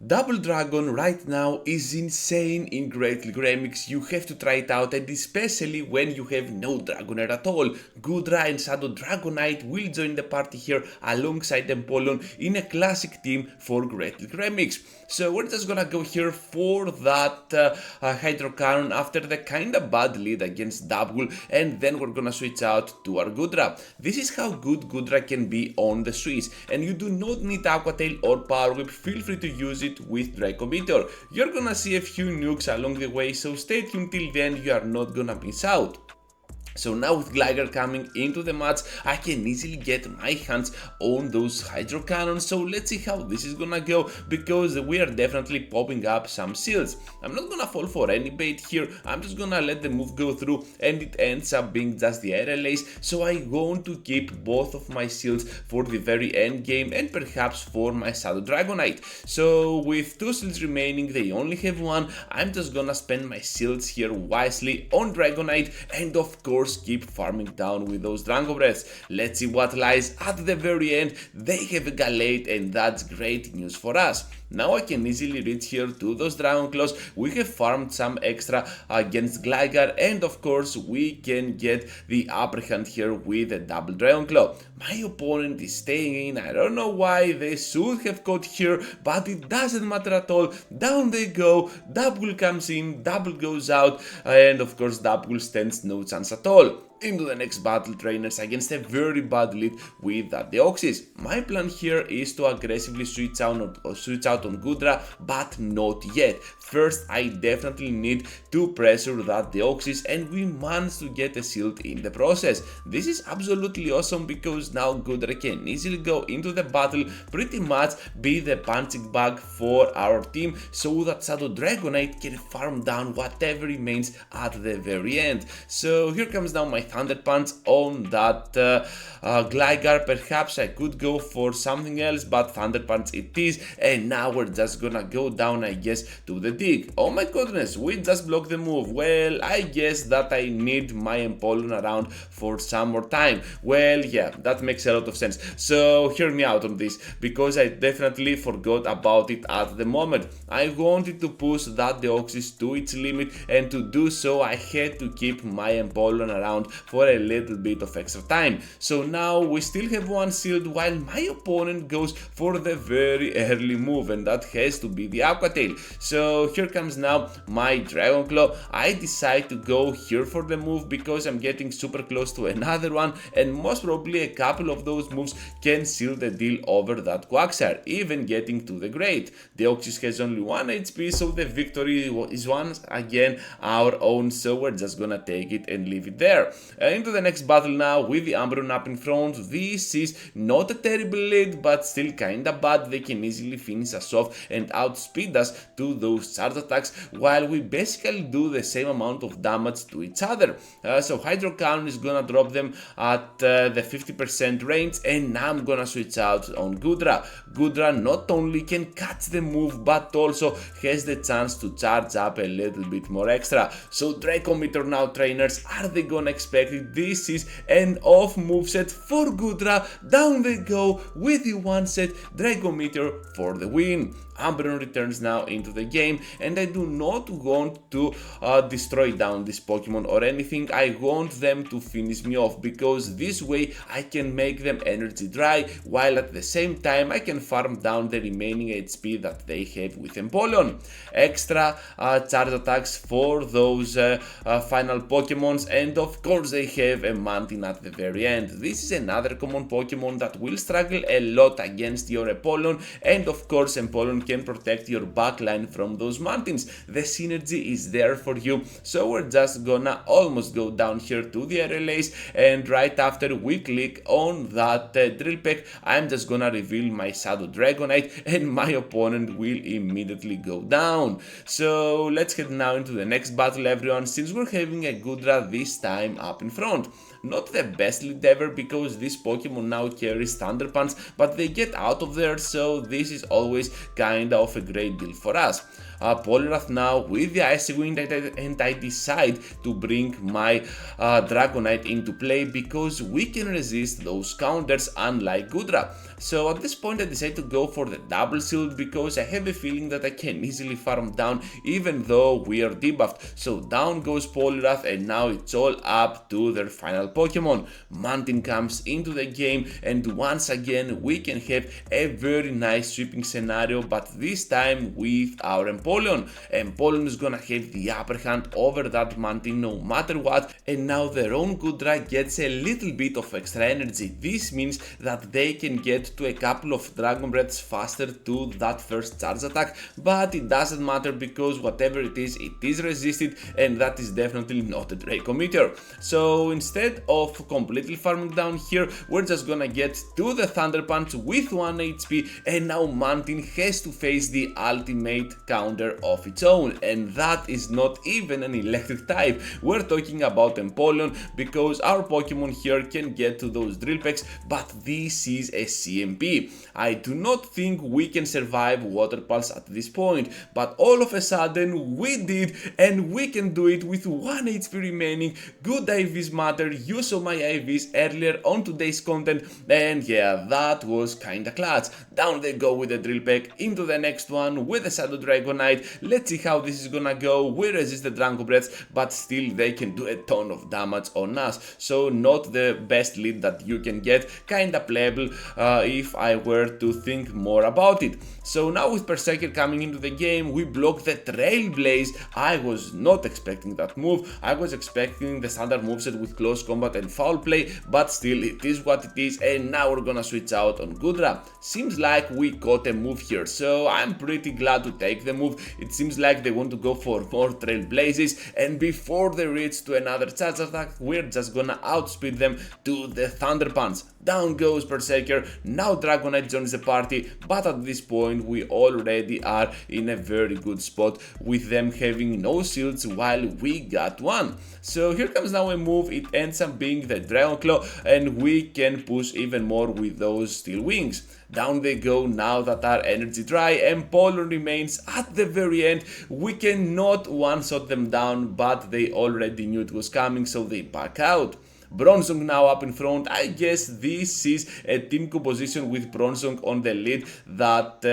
Double Dragon right now is insane in Great League Remix. You have to try it out, and especially when you have no Dragonair at all. Goodra and Shadow Dragonite will join the party here alongside Empoleon in a classic team for Great League Remix. So we're just gonna go here for that Hydro Cannon after the kinda bad lead against Double, and then we're gonna switch out to our Goodra. This is how good Goodra can be on the Switch, and you do not need Aqua Tail or Power Whip. Feel free to use it with Draco Meteor. You're gonna see a few nukes along the way, so stay tuned till then, you are not gonna miss out. So now with Gligar coming into the match, I can easily get my hands on those Hydro Cannons, so let's see how this is gonna go, because we are definitely popping up some shields. I'm not gonna fall for any bait here, I'm just gonna let the move go through, and it ends up being just the RLAs, so I want to keep both of my shields for the very end game and perhaps for my Shadow Dragonite. So with two shields remaining, they only have one, I'm just gonna spend my shields here wisely on Dragonite, and of course keep farming down with those Dragon Breaths. Let's see what lies at the very end. They have a Galate, and that's great news for us. Now I can easily reach here to those Dragon Claws. We have farmed some extra against Gligar, and of course we can get the upper hand here with a double Dragon Claw. My opponent is staying in. I don't know why. They should have caught here, but it doesn't matter at all. Down they go. Double comes in, double goes out, and of course double stands no chance at all. Into the next battle, trainers, against a very bad lead with that Deoxys. My plan here is to aggressively switch out on Goodra, but not yet. First, I definitely need to pressure that Deoxys, and we managed to get a shield in the process. This is absolutely awesome, because now Goodra can easily go into the battle, pretty much be the punching bag for our team, so that Shadow Dragonite can farm down whatever remains at the very end. So here comes now my Thunder Punch on that Gligar. Perhaps I could go for something else, but Thunder Punch it is, and now we're just gonna go down, I guess, to the dig. Oh my goodness, we just blocked the move. Well, I guess that I need my Empoleon around for some more time. Well, yeah, that makes a lot of sense. So hear me out on this, because I definitely forgot about it at the moment. I wanted to push that Deoxys to its limit, and to do so I had to keep my Empoleon around for a little bit of extra time. So now we still have one shield, while my opponent goes for the very early move, and that has to be the Aqua Tail. So here comes now my Dragon Claw. I decide to go here for the move, because I'm getting super close to another one, and most probably a couple of those moves can seal the deal over that Quagsire, even getting to the Great. Deoxys has only 1 HP, so the victory is once again our own, so we're just gonna take it and leave it there. Into the next battle now with the Umbreon up in front. This is not a terrible lead, but still kinda bad. They can easily finish us off and outspeed us to those charge attacks, while we basically do the same amount of damage to each other. So Hydro Cannon is gonna drop them at the 50% range, and now I'm gonna switch out on Goodra. Goodra not only can catch the move, but also has the chance to charge up a little bit more extra. So Draco Meteor now, trainers, are they gonna expect it? This is an off moveset for Goodra. Down they go with the one set Draco Meteor for the win. Umbreon returns now into the game, and I do not want to destroy down this Pokemon or anything. I want them to finish me off, because this way I can make them energy dry, while at the same time I can farm down the remaining HP that they have with Empoleon. Extra charge attacks for those final Pokemons, and of course they have a Mountain at the very end. This is another common Pokemon that will struggle a lot against your Empoleon, and of course Empoleon can protect your backline from those mountains. The synergy is there for you, so we're just gonna almost go down here to the RLAs, and right after we click on that drill peck, I'm just gonna reveal my Shadow Dragonite, and my opponent will immediately go down. So let's head now into the next battle, everyone, since we're having a Goodra this time up in front. Not the best lead ever, because this Pokemon now carries Thunder Punch, but they get out of there, so this is always kinda of a great deal for us. Poliwrath now with the Icy Wind, and I decide to bring my Dragonite into play because we can resist those counters unlike Goodra. So at this point I decide to go for the double shield because I have a feeling that I can easily farm down even though we are debuffed. So down goes Poliwrath, and now it's all up to their final Pokemon. Mantine comes into the game, and once again we can have a very nice sweeping scenario, but this time with our Empoleon. Empoleon is gonna have the upper hand over that Mantine no matter what, and now their own Goodra gets a little bit of extra energy. This means that they can get to a couple of Dragon Breaths faster to that first charge attack, but it doesn't matter because whatever it is resisted, and that is definitely not a Draco Meteor. So instead of completely farming down here, we're just gonna get to the Thunder Punch with 1 HP, and now Mantine has to face the ultimate counter of its own, and that is not even an electric type. We're talking about Empoleon because our Pokemon here can get to those Drill Pecks, but this is a CMP. I do not think we can survive Water Pulse at this point, but all of a sudden we did, and we can do it with 1 HP remaining. Good IVs matter. You saw my IVs earlier on today's content, and yeah, that was kinda clutch. Down they go with the Drill Peck into the next one with the Shadow Dragonite. Let's see how this is gonna go. We resist the Draco Breaths, but still they can do a ton of damage on us, so not the best lead that you can get. Kinda playable if I were to think more about it. So now with Berserker coming into the game, we block the Trailblaze. I was not expecting that move. I was expecting the standard moveset with Close Combat and Foul Play, but still it is what it is, and now we're gonna switch out on Goodra. Seems like we caught a move here, so I'm pretty glad to take the move. It seems like they want to go for more Trailblazes, and before they reach to another charge attack, we're just gonna outspeed them to the Thunder Punch. Down goes Berserker. Now Dragonite joins the party, but at this point we already are in a very good spot with them having no shields while we got one. So here comes now a move. It ends up being the Dragon Claw, and we can push even more with those Steel Wings. Down they go now that our energy dry, and Empoleon remains at the very end. We cannot one-shot them down, but they already knew it was coming, so they back out. Bronzong now up in front. I guess this is a team composition with Bronzong on the lead that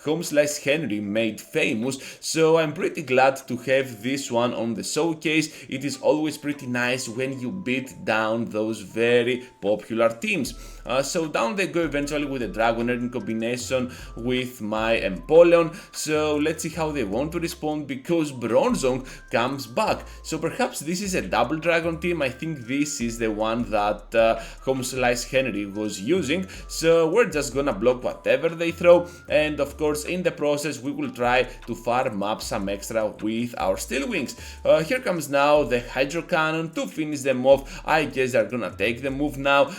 Home Slice Henry made famous, so I'm pretty glad to have this one on the showcase. It is always pretty nice when you beat down those very popular teams. So down they go eventually with the Dragonair in combination with my Empoleon. So let's see how they want to respond because Bronzong comes back. So perhaps this is a double Dragon team. I think this is the one that Home Slice Henry was using. So we're just gonna block whatever they throw, and of course in the process we will try to farm up some extra with our Steel Wings. Here comes now the Hydro Cannon to finish them off. I guess they're gonna take the move now.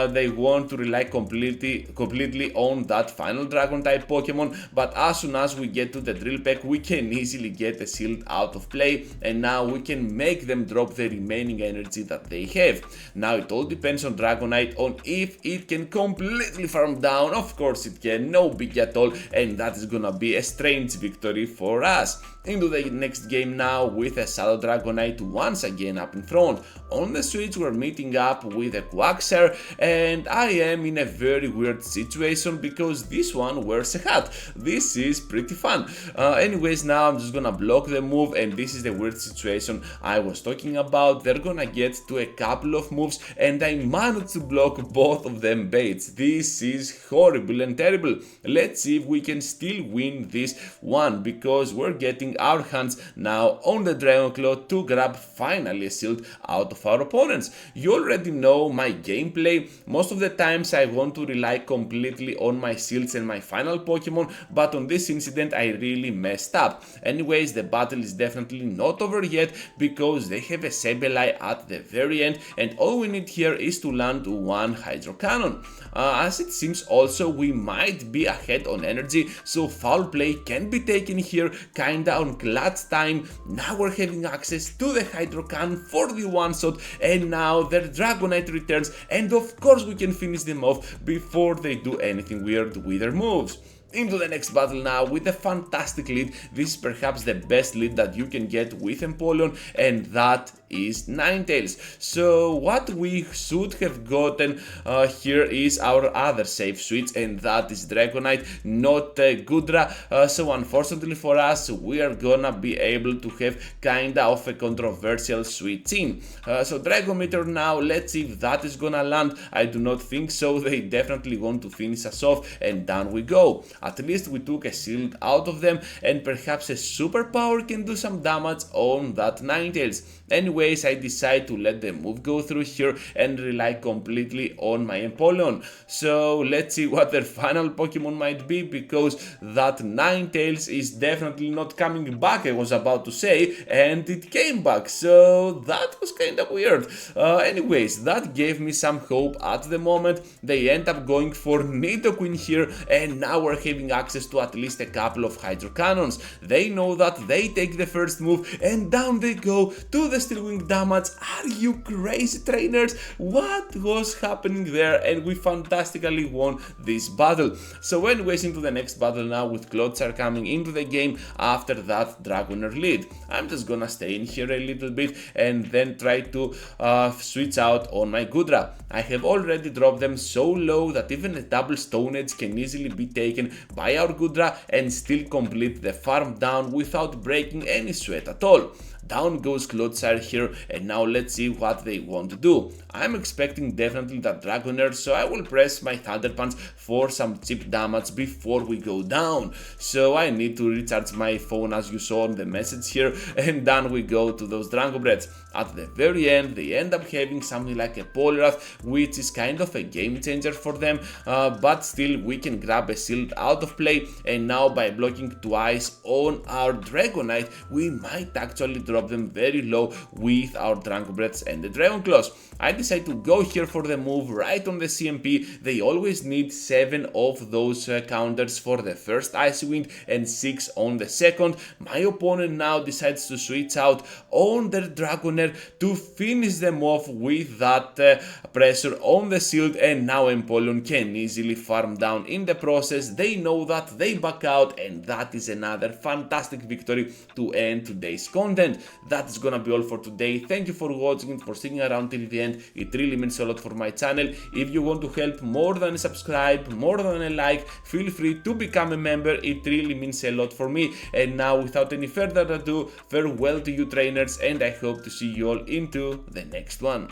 They want to rely completely on that final Dragon type Pokemon, but as soon as we get to the Drill Peck we can easily get a shield out of play, and now we can make them drop the remaining energy that they have. Now it all depends on Dragonite on if it can completely farm down. Of course it can, no big at all, and that is gonna be a strange victory for us. Into the next game now with a Shadow Dragonite once again up in front. On the Switch we're meeting up with a Quagsire, and I am in a very weird situation because this one wears a hat. This is pretty fun. Anyways, now I'm just gonna block the move, and this is the weird situation I was talking about. They're gonna get to a couple of moves, and I managed to block both of them baits. This is horrible and terrible. Let's see if we can still win this one because we're getting our hands now on the Dragon Claw to grab finally a shield out of our opponents. You already know my gameplay. Most of the times I want to rely completely on my shields and my final Pokemon, but on this incident I really messed up. Anyways, the battle is definitely not over yet because they have a Sableye at the very end, and all we need here is to land one Hydro Cannon. As it seems also we might be ahead on energy, so Foul Play can be taken here kinda on clutch time. Now we're having access to the Hydro Cannon for the one shot, and now their Dragonite returns, and of course we can finish them off before they do anything weird with their moves. Into the next battle now with a fantastic lead. This is perhaps the best lead that you can get with Empoleon, and that is Ninetales. So what we should have gotten here is our other safe switch, and that is Dragonite, not Goodra. So unfortunately for us, we are gonna be able to have kinda of a controversial switch in. So Dragon Meteor now, let's see if that is gonna land. I do not think so. They definitely want to finish us off, and down we go. At least we took a shield out of them, and perhaps a superpower can do some damage on that Ninetales. Anyways, I decide to let the move go through here and rely completely on my Empoleon. So let's see what their final Pokemon might be, because that Ninetales is definitely not coming back, I was about to say, and it came back. So that was kind of weird. Anyways, that gave me some hope at the moment. They end up going for Nidoqueen here, and now we're having access to at least a couple of Hydro Cannons. They know that, they take the first move, and down they go to the Steel Wing damage. Are you crazy, trainers? What was happening there? And we fantastically won this battle. So anyways, into the next battle now with Clodsire coming into the game after that Dragonair lead. I'm just gonna stay in here a little bit and then try to switch out on my Goodra. I have already dropped them so low that even a double Stone Edge can easily be taken by our Goodra and still complete the farm down without breaking any sweat at all. Down goes Clodsire here, and now let's see what they want to do. I'm expecting definitely that Dragonair, so I will press my Thunder Punch for some cheap damage before we go down. So I need to recharge my phone, as you saw on the message here, and down we go to those Dragon Breaths. At the very end, they end up having something like a Poliwrath, which is kind of a game changer for them, but still we can grab a shield out of play, and now by blocking twice on our Dragonite, we might actually drop them very low with our Dragon Breaths and the Dragon Claws. I decide to go here for the move right on the CMP. They always need 7 of those counters for the first Icy Wind and 6 on the second. My opponent now decides to switch out on their Dragonair to finish them off with that pressure on the shield, and now Empoleon can easily farm down in the process. They know that, they back out, and that is another fantastic victory to end today's content. That is gonna be all for today. Thank you for watching and for sticking around till the end. It really means a lot for my channel. If you want to help more than a subscribe, more than a like, feel free to become a member. It really means a lot for me. And now, without any further ado, farewell to you, trainers, and I hope to see you all into the next one.